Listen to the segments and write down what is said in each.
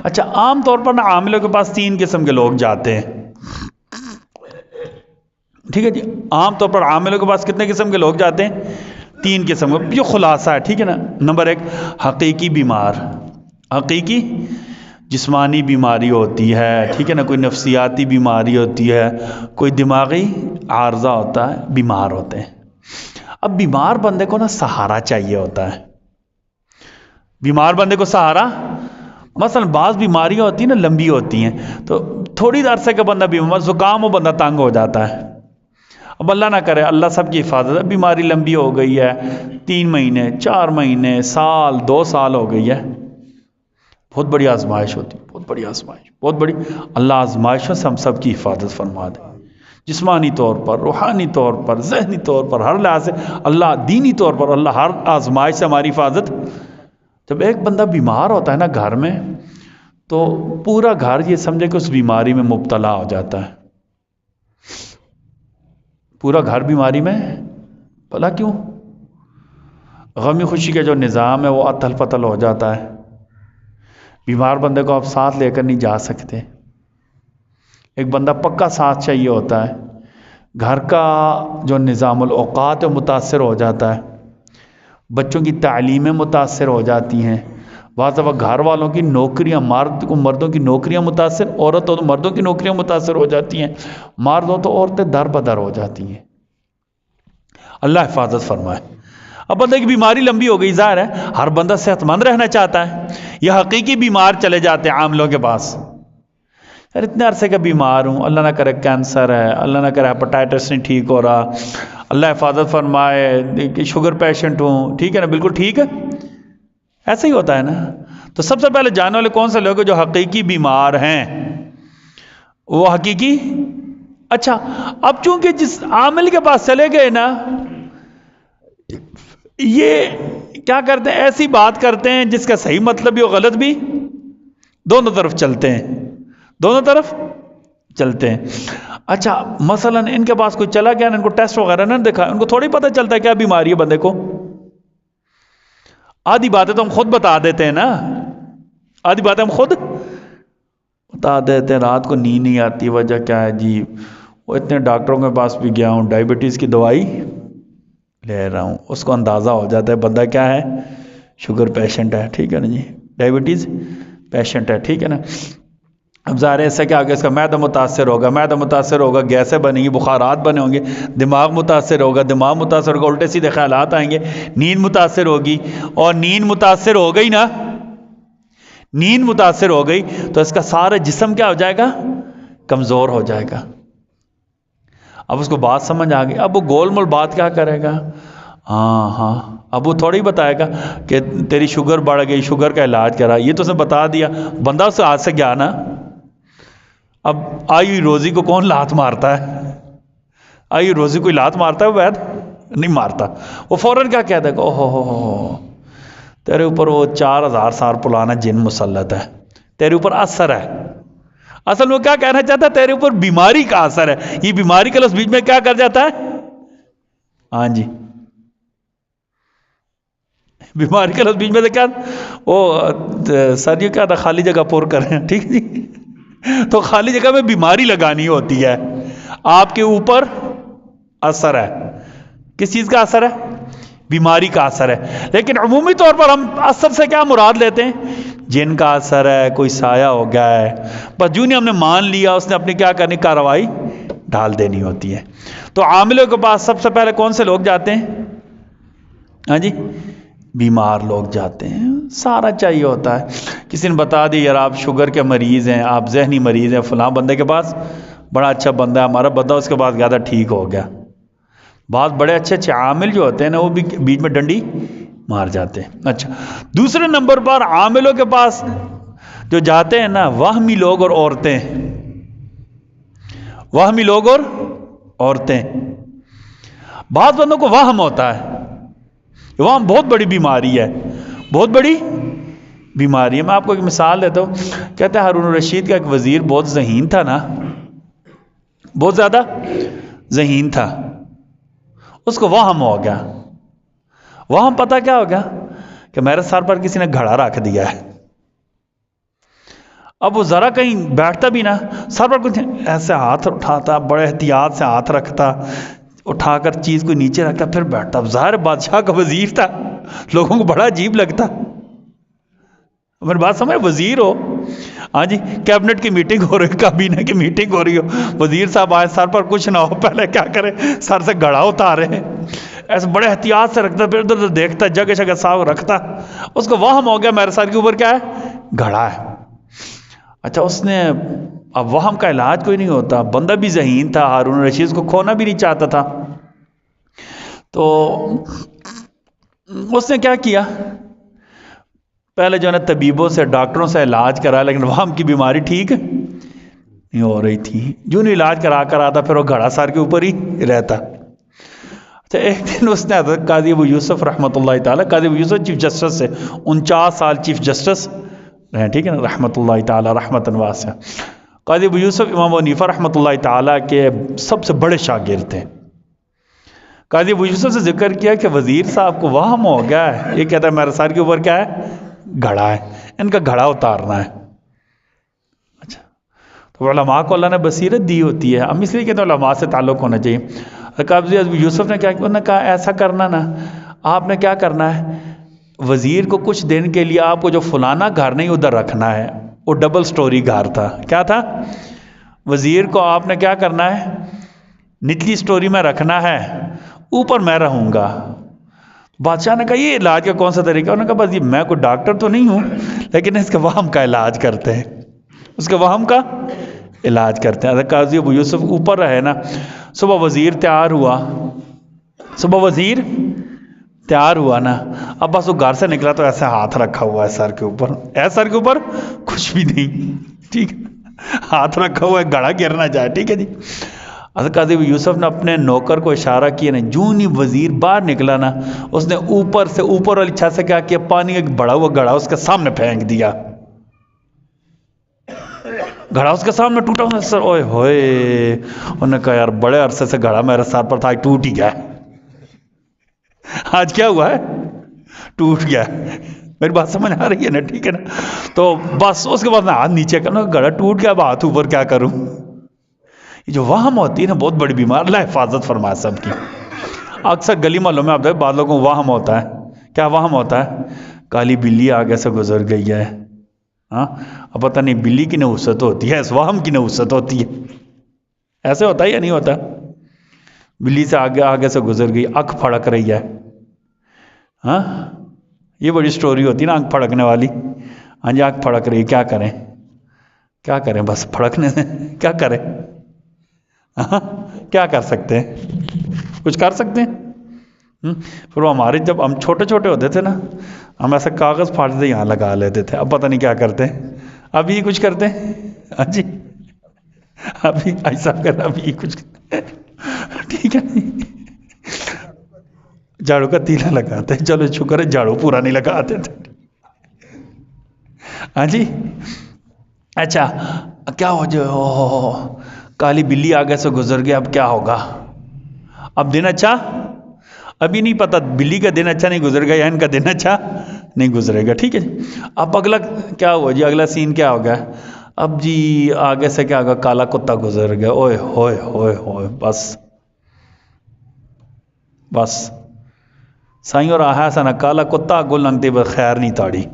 اچھا عام طور پر نا عاملوں کے پاس 3 قسم کے لوگ جاتے ہیں، ٹھیک ہے جی. عام طور پر عاملوں کے پاس کتنے قسم کے لوگ جاتے ہیں؟ 3 قسم کے. جو خلاصہ ہے، ٹھیک ہے نا. نمبر 1 حقیقی بیمار، حقیقی جسمانی بیماری ہوتی ہے، ٹھیک ہے نا، کوئی نفسیاتی بیماری ہوتی ہے، کوئی دماغی عارضہ ہوتا ہے، بیمار ہوتے ہیں. اب بیمار بندے کو نا سہارا چاہیے ہوتا ہے. بیمار بندے کو سہارا، مثلا بعض بیماریاں ہوتی ہیں نا لمبی ہوتی ہیں، تو تھوڑی عرصے کا بندہ بیمار، زکام ہو بندہ تنگ ہو جاتا ہے. اب اللہ نہ کرے، اللہ سب کی حفاظت ہے، بیماری لمبی ہو گئی ہے، 3 مہینے 4 مہینے سال 2 سال ہو گئی ہے، بہت بڑی آزمائش ہوتی ہے، بہت بڑی آزمائش، بہت بڑی. اللہ آزمائشوں سے ہم سب کی حفاظت فرما دے، جسمانی طور پر، روحانی طور پر، ذہنی طور پر، ہر لحاظ سے اللہ، دینی طور پر اللہ ہر آزمائش سے ہماری حفاظت. جب ایک بندہ بیمار ہوتا ہے نا گھر میں، تو پورا گھر یہ سمجھے کہ اس بیماری میں مبتلا ہو جاتا ہے. پورا گھر بیماری میں، بھلا کیوں؟ غمی خوشی کا جو نظام ہے وہ اتھل پتل ہو جاتا ہے. بیمار بندے کو آپ ساتھ لے کر نہیں جا سکتے. ایک بندہ پکا ساتھ چاہیے ہوتا ہے. گھر کا جو نظام الاوقات متاثر ہو جاتا ہے، بچوں کی تعلیمیں متاثر ہو جاتی ہیں، بعض دفعہ گھر والوں کی نوکریاں، مردوں کی نوکریاں متاثر، عورتوں تو مردوں کی نوکریاں متاثر ہو جاتی ہیں، مردوں تو عورتیں در بدر ہو جاتی ہیں. اللہ حفاظت فرمائے. اب بندے کی بیماری لمبی ہو گئی، ظاہر ہے ہر بندہ صحت مند رہنا چاہتا ہے. یہ حقیقی بیمار چلے جاتے ہیں عام لوگوں کے پاس، یار اتنے عرصے کا بیمار ہوں، اللہ نہ کرے کینسر ہے، اللہ نہ کرے ہیپاٹائٹس نہیں ٹھیک ہو رہا، اللہ حفاظت فرمائے کہ شوگر پیشنٹ ہوں، ٹھیک ہے نا، بالکل ٹھیک ہے. ایسا ہی ہوتا ہے نا. تو سب سے پہلے جانے والے کون سے لوگ ہیں؟ جو حقیقی بیمار ہیں، وہ حقیقی. اچھا اب چونکہ جس عامل کے پاس چلے گئے نا، یہ کیا کرتے ہیں؟ ایسی بات کرتے ہیں جس کا صحیح مطلب بھی اور غلط بھی، دونوں طرف چلتے ہیں، دونوں طرف چلتے ہیں. اچھا مثلا ان کے پاس کوئی چلا گیا نا، ان کو ٹیسٹ وغیرہ نہ دکھا، ان کو تھوڑی پتہ چلتا ہے کیا بیماری ہے بندے کو. آدھی باتیں تو ہم خود بتا دیتے ہیں نا، آدھی باتیں ہم خود بتا دیتے ہیں. رات کو نیند نہیں آتی، وجہ کیا ہے جی؟ وہ اتنے ڈاکٹروں کے پاس بھی گیا ہوں، ڈائبٹیز کی دوائی لے رہا ہوں. اس کو اندازہ ہو جاتا ہے بندہ کیا ہے، شوگر پیشنٹ ہے، ٹھیک ہے نا جی، ڈائبٹیز پیشنٹ ہے، ٹھیک ہے نا. اب ظاہر ہے اس سے کیا ہوگا؟ اس کا معدہ متاثر ہوگا، معدہ متاثر ہوگا، گیسیں بنیں گی، بخارات بنے ہوں گے، دماغ متاثر ہوگا، دماغ متاثر ہوگا، الٹے سیدھے خیالات آئیں گے، نیند متاثر ہوگی. اور نیند متاثر ہو گئی نا، نیند متاثر ہو گئی تو اس کا سارا جسم کیا ہو جائے گا؟ کمزور ہو جائے گا. اب اس کو بات سمجھ آ گئی. اب وہ گول مول بات کیا کرے گا؟ ہاں اب وہ تھوڑی بتائے گا کہ تیری شوگر بڑھ گئی، شوگر کا علاج کرا، یہ تو اس نے بتا دیا. بندہ اس سے ہاتھ سے گیا نا. اب آئی ہوئی روزی کو کون لات مارتا ہے؟ آئی ہوئی روزی کوئی لات مارتا ہے؟ وید نہیں مارتا. وہ فوراً کیا کہتا ہے کہ اوہ تیرے اوپر وہ 4000 سال پرانا جن مسلط ہے، تیرے اوپر اثر ہے. اصل میں کیا کہنا چاہتا ہے؟ تیرے اوپر بیماری کا اثر ہے. یہ بیماری کا لفظ بیچ میں کیا کر جاتا ہے؟ ہاں جی، بیماری کا لفظ بیچ میں سے کیا، وہ سر یہ کیا تھا، خالی جگہ پر کریں، ٹھیک جی. تو خالی جگہ میں بیماری لگانی ہوتی ہے. آپ کے اوپر اثر ہے، کس چیز کا اثر ہے؟ بیماری کا اثر ہے. لیکن عمومی طور پر ہم اثر سے کیا مراد لیتے ہیں؟ جن کا اثر ہے، کوئی سایہ ہو گیا ہے، بس جو نہیں ہم نے مان لیا، اس نے اپنی کیا کرنی، کارروائی ڈال دینی ہوتی ہے. تو عاملوں کے پاس سب سے پہلے کون سے لوگ جاتے ہیں؟ ہاں جی، بیمار لوگ جاتے ہیں. سارا چاہیے ہوتا ہے. کسی نے بتا دی یار آپ شوگر کے مریض ہیں، آپ ذہنی مریض ہیں، فلاں بندے کے پاس، بڑا اچھا بندہ ہے ہمارا بندہ، اس کے پاس گیا تھا، ٹھیک ہو گیا. بہت بڑے اچھے اچھے عامل جو ہوتے ہیں نا، وہ بھی بیچ میں ڈنڈی مار جاتے ہیں. اچھا دوسرے نمبر پر عاملوں کے پاس جو جاتے ہیں نا، وہمی لوگ اور عورتیں. وہمی لوگ اور عورتیں. بعض بندوں کو وہم ہوتا ہے، وہم بہت بڑی بیماری ہے، بہت بڑی بیماری ہے. میں آپ کو ایک مثال دیتا ہوں. کہتے ہیں ہارون الرشید کا ایک وزیر بہت ذہین تھا نا، بہت زیادہ ذہین تھا. اس کو وہم ہو گیا. وہم پتہ کیا ہو گیا؟ کہ میرے سر پر کسی نے گھڑا رکھ دیا ہے. اب وہ ذرا کہیں بیٹھتا بھی نا، سر پر کچھ ایسے ہاتھ اٹھاتا، بڑے احتیاط سے ہاتھ رکھتا، اٹھا کر چیز کو نیچے رکھتا پھر بیٹھتا. اب ظاہر بادشاہ کا وزیر تھا، لوگوں کو بڑا عجیب لگتا. میری بات سمجھ، وزیر ہو، ہاں جی، کیبنٹ کی میٹنگ ہو رہی، کابینہ کی میٹنگ ہو رہی ہو، وزیر صاحب آئے، سر پر کچھ نہ ہو، پہلے کیا کرے، سر سے گھڑا اتارے، ایسے بڑے احتیاط سے رکھتا، پھر ادھر ادھر دیکھتا، جگہ جگہ صاحب رکھتا. اس کو وہم ہو گیا میرے سر کے اوپر کیا ہے، گھڑا ہے. اچھا اس نے، اب وہم کا علاج کوئی نہیں ہوتا، بندہ بھی ذہین تھا، ہارون رشید کو کھونا بھی نہیں چاہتا تھا. تو اس نے کیا کیا، پہلے جو ہے نا طبیبوں سے، ڈاکٹروں سے علاج کرا، لیکن وہم کی بیماری ٹھیک نہیں ہو رہی تھی. جو نہیں علاج کرا کر آتا، پھر وہ گھڑا سر کے اوپر ہی رہتا. اچھا ایک دن اس نے حضرت قاضی ابو یوسف رحمۃ اللہ تعالیٰ، قاضی ابو یوسف چیف جسٹس سے 49 سال چیف جسٹس رہے، ٹھیک ہے نا، رحمۃ اللہ تعالیٰ رحمۃ واسعہ. قاضی ابو یوسف امام حنیفہ رحمۃ اللہ تعالیٰ کے سب سے بڑے شاگرد تھے. قاضی ابو یوسف سے ذکر کیا کہ وزیر صاحب کو وہم ہو گیا ہے، یہ کہتا ہے میرے سر کے اوپر کیا ہے، گھڑا ہے، ان کا گھڑا اتارنا ہے. اچھا تو علماء کو اللہ نے بصیرت دی ہوتی ہے، ہم اس لیے کہتے ہیں علماء سے تعلق ہونا چاہیے. قاضی ابو یوسف نے کیا، انہوں نے کہا ایسا کرنا نا، آپ نے کیا کرنا ہے، وزیر کو کچھ دن کے لیے آپ کو جو فلانا گھر نہیں ادھر رکھنا ہے، وہ ڈبل سٹوری گھر تھا. کیا تھا، وزیر کو آپ نے کیا کرنا ہے، نچلی سٹوری میں رکھنا ہے، اوپر میں رہوں گا. بادشاہ نے کہا یہ علاج کا کون سا طریقہ، انہوں نے کہا بس یہ میں کوئی ڈاکٹر تو نہیں ہوں، لیکن اس کے وہم کا علاج کرتے ہیں، اس کے وہم کا علاج کرتے ہیں. قاضی ابو یوسف اوپر رہے نا. صبح وزیر تیار ہوا، نا، اب بس وہ گھر سے نکلا تو ایسے ہاتھ رکھا ہوا ہے سر کے اوپر، سر کے اوپر کچھ بھی نہیں، ٹھیک ہے، ہاتھ رکھا ہوا ہے، گھڑا گرنا جائے، ٹھیک ہے جی. حضرت قاضی ابو یوسف نے اپنے نوکر کو اشارہ کیا نا، جو نہیں وزیر باہر نکلا نا، اس نے اوپر سے، اوپر والی چھت سے کیا کیا، پانی ایک بڑا ہوا گھڑا اس کے سامنے پھینک دیا. گھڑا اس کے سامنے ٹوٹا. سر اوئے ہوئے، انہوں نے کہا یار بڑے عرصے سے گھڑا میرے سر پر تھا، آج ٹوٹ ہی گیا. آج کیا ہوا ہے، ٹوٹ گیا. میری بات سمجھ آ رہی ہے نا، ٹھیک ہے نا. تو بس اس کے بعد میں ہاتھ نیچے کرنا، گھڑا ٹوٹ گیا، اب ہاتھ اوپر کیا کروں. یہ جو وہم ہوتی ہے نا، بہت بڑی بیمار، اللہ حفاظت فرمائے سب کی. اکثر گلی محلوں میں آپ دیکھ بعض لوگوں کو وہم ہوتا ہے. کیا وہم ہوتا ہے، کالی بلی آگے سے گزر گئی ہے، ہاں، اب پتہ نہیں بلی کی نحوست ہوتی ہے، اس وہم کی نحوست ہوتی ہے. ایسے ہوتا ہے یا نہیں ہوتا، بلی سے آگے سے گزر گئی، آنکھ پھڑک رہی ہے، ہاں، یہ بڑی سٹوری ہوتی ہے نا، آنکھ پھڑکنے والی. ہاں جی، آنکھ پھڑک رہی، کیا کریں، بس پھڑکنے سے کیا کریں، کیا کر سکتے ہیں، کچھ کر سکتے ہیں. پھر وہ ہمارے جب ہم چھوٹے چھوٹے ہوتے تھے نا، ہم ایسا کاغذ پھاڑتے یہاں لگا لیتے تھے. اب پتہ نہیں کیا کرتے ہیں، اب یہ کچھ کرتے ہیں. ہاں جی، ابھی ایسا کرنا، ابھی کچھ، ٹھیک ہے، جھاڑو کا تیلا لگاتے ہیں. چلو شکر ہے جھاڑو پورا نہیں لگاتے تھے. ہاں جی. اچھا کیا ہو جو کالی بلی آگے سے گزر گیا، اب کیا ہوگا، اب دن اچھا، ابھی نہیں پتہ بلی کا دن اچھا نہیں گزر گا یا ان کا دن اچھا نہیں گزرے گا. ٹھیک ہے جی. اب اگلا کیا ہوا جی، اگلا سین کیا ہو گیا، اب جی آگے سے کیا ہوگا، کالا کتا گزر گیا. اوئے ہوئے ہوئے ہوئے، بس سائیں اور آہا سا نا کالا کتا گل لنگتے بس خیر نہیں تاڑی.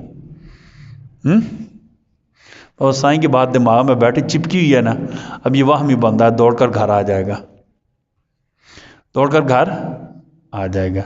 اور سائیں کی بات دماغ میں بیٹھی چپکی ہوئی ہے نا، اب یہ وہم ہی بندہ ہے، دوڑ کر گھر آ جائے گا، دوڑ کر گھر آ جائے گا.